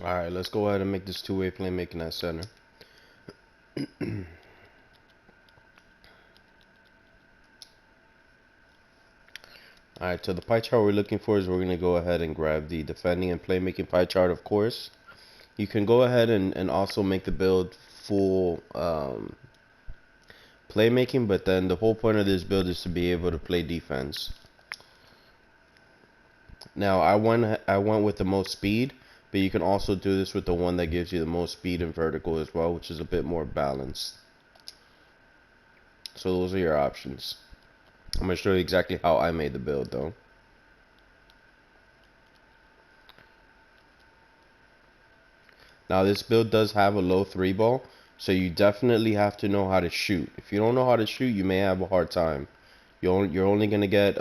Alright, let's go ahead and make this two-way playmaking at center. Alright, so the pie chart we're looking for is we're going to go ahead and grab the defending and playmaking pie chart, of course. You can go ahead and also make the build full playmaking, but then the whole point of this build is to be able to play defense. Now, I went with the most speed, but you can also do this with the one that gives you the most speed and vertical as well, which is a bit more balanced. So those are your options. I'm going to show you exactly how I made the build, though. Now, this build does have a low 3-ball, so you definitely have to know how to shoot. If you don't know how to shoot, you may have a hard time. You're only going to get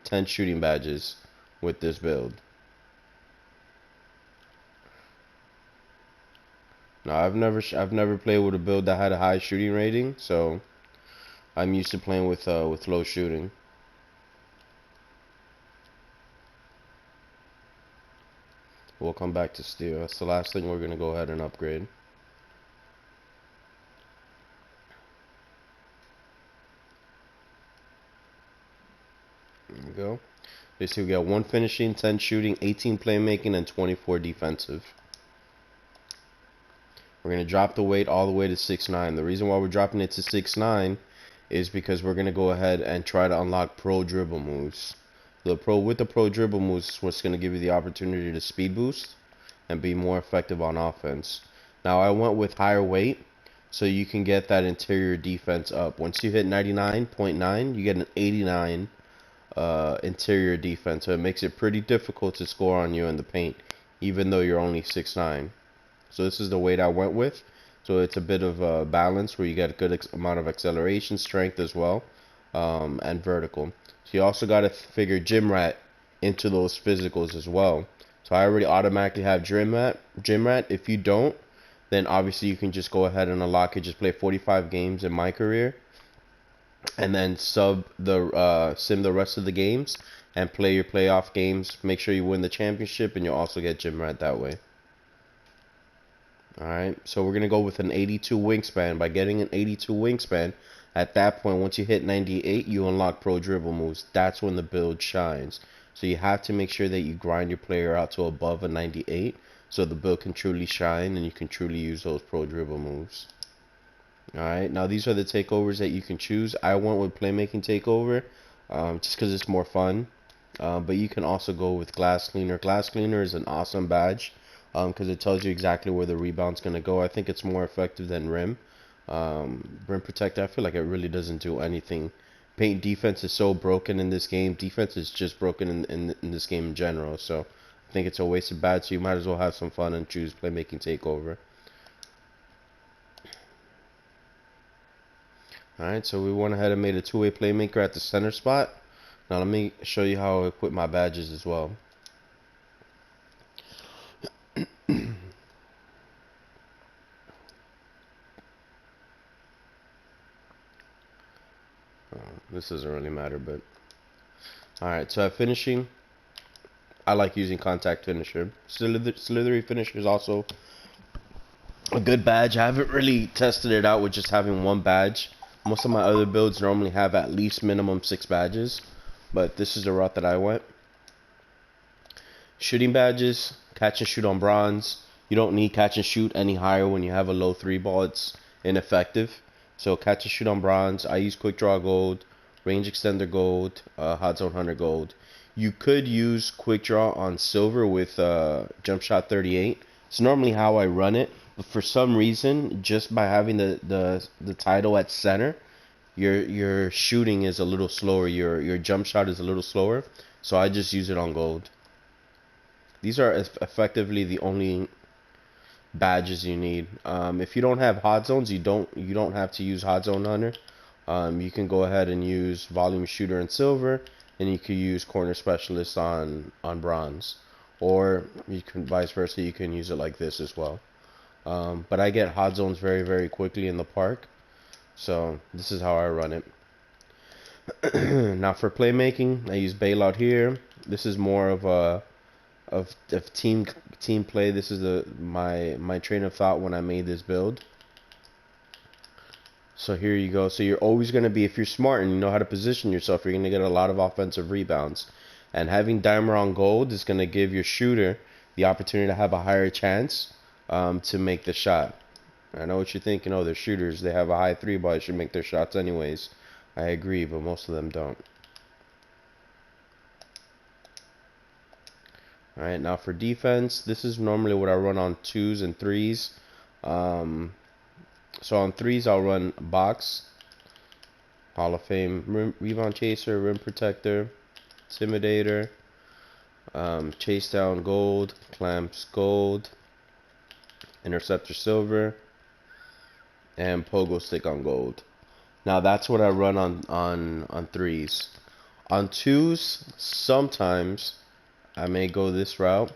10 shooting badges with this build. Now, I've never played with a build that had a high shooting rating, so I'm used to playing with low shooting. We'll come back to steel. That's the last thing we're going to go ahead and upgrade. There we go. You see we got 1 finishing, 10 shooting, 18 playmaking, and 24 defensive. We're going to drop the weight all the way to 6'9". The reason why we're dropping it to 6'9" is because we're going to go ahead and try to unlock pro dribble moves. With the pro dribble moves is what's going to give you the opportunity to speed boost and be more effective on offense. Now, I went with higher weight so you can get that interior defense up. Once you hit 99.9, you get an 89 interior defense. So it makes it pretty difficult to score on you in the paint, even though you're only 6'9". So this is the weight I went with. So it's a bit of a balance where you get a good amount of acceleration, strength as well, and vertical. So you also got to figure gym rat into those physicals as well. So I already automatically have gym rat. If you don't, then obviously you can just go ahead and unlock it. Just play 45 games in my career, and then sim the rest of the games and play your playoff games. Make sure you win the championship, and you'll also get gym rat that way. Alright, so we're going to go with an 82 wingspan. By getting an 82 wingspan, at that point, once you hit 98, you unlock pro dribble moves. That's when the build shines. So you have to make sure that you grind your player out to above a 98 so the build can truly shine and you can truly use those pro dribble moves. Alright, now these are the takeovers that you can choose. I went with playmaking takeover just because it's more fun. But you can also go with glass cleaner. Glass cleaner is an awesome badge because it tells you exactly where the rebound's going to go. I think it's more effective than rim. Rim protector, I feel like it really doesn't do anything. Paint defense is so broken in this game. Defense is just broken in this game in general. So I think it's a wasted badge. So you might as well have some fun and choose playmaking takeover. Alright, so we went ahead and made a two-way playmaker at the center spot. Now let me show you how I equip my badges as well. This doesn't really matter, but alright, so at finishing, I like using contact finisher. Slithery finisher is also a good badge. I haven't really tested it out with just having one badge. Most of my other builds normally have at least minimum 6 badges, but this is the route that I went. Shooting badges, catch and shoot on bronze. You don't need catch and shoot any higher when you have a low 3-ball. It's ineffective. So catch and shoot on bronze. I use quick draw gold, range extender gold, hot zone hunter gold. You could use quick draw on silver with jump shot 38. It's normally how I run it, but for some reason, just by having the title at center, your shooting is a little slower. Your jump shot is a little slower. So I just use it on gold. These are effectively the only badges you need. If you don't have hot zones, you don't have to use hot zone hunter. You can go ahead and use volume shooter in silver, and you can use corner specialist on bronze, or you can vice versa. You can use it like this as well. But I get hot zones very, very quickly in the park, so this is how I run it. Now for playmaking, I use bailout here. This is more of a of team play. This is my train of thought when I made this build. So here you go. So you're always going to be, if you're smart and you know how to position yourself, you're going to get a lot of offensive rebounds. And having dimer on gold is going to give your shooter the opportunity to have a higher chance to make the shot. I know what you're thinking. Oh, they're shooters. They have a high three ball. They should make their shots anyways. I agree, but most of them don't. Alright, now for defense, this is normally what I run on 2s and 3s. So on 3s, I'll run box, Hall of Fame, rebound chaser, rim protector, intimidator, chase down gold, clamps gold, interceptor silver, and pogo stick on gold. Now that's what I run on 3s. On 2s, sometimes I may go this route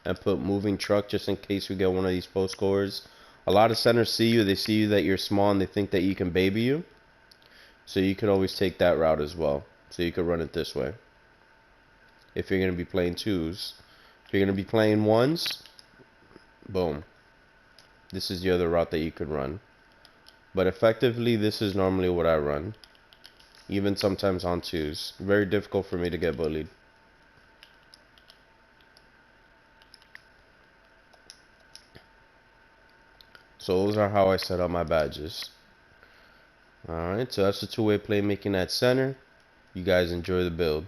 and put moving truck just in case we get one of these post scorers. A lot of centers see you, they see you that you're small and they think that you can baby you. So you could always take that route as well. So you could run it this way. If you're going to be playing 2s. If you're going to be playing 1s, boom. This is the other route that you could run. But effectively, this is normally what I run. Even sometimes on 2s. Very difficult for me to get bullied. So those are how I set up my badges. Alright, so that's the two-way playmaking at center. You guys enjoy the build.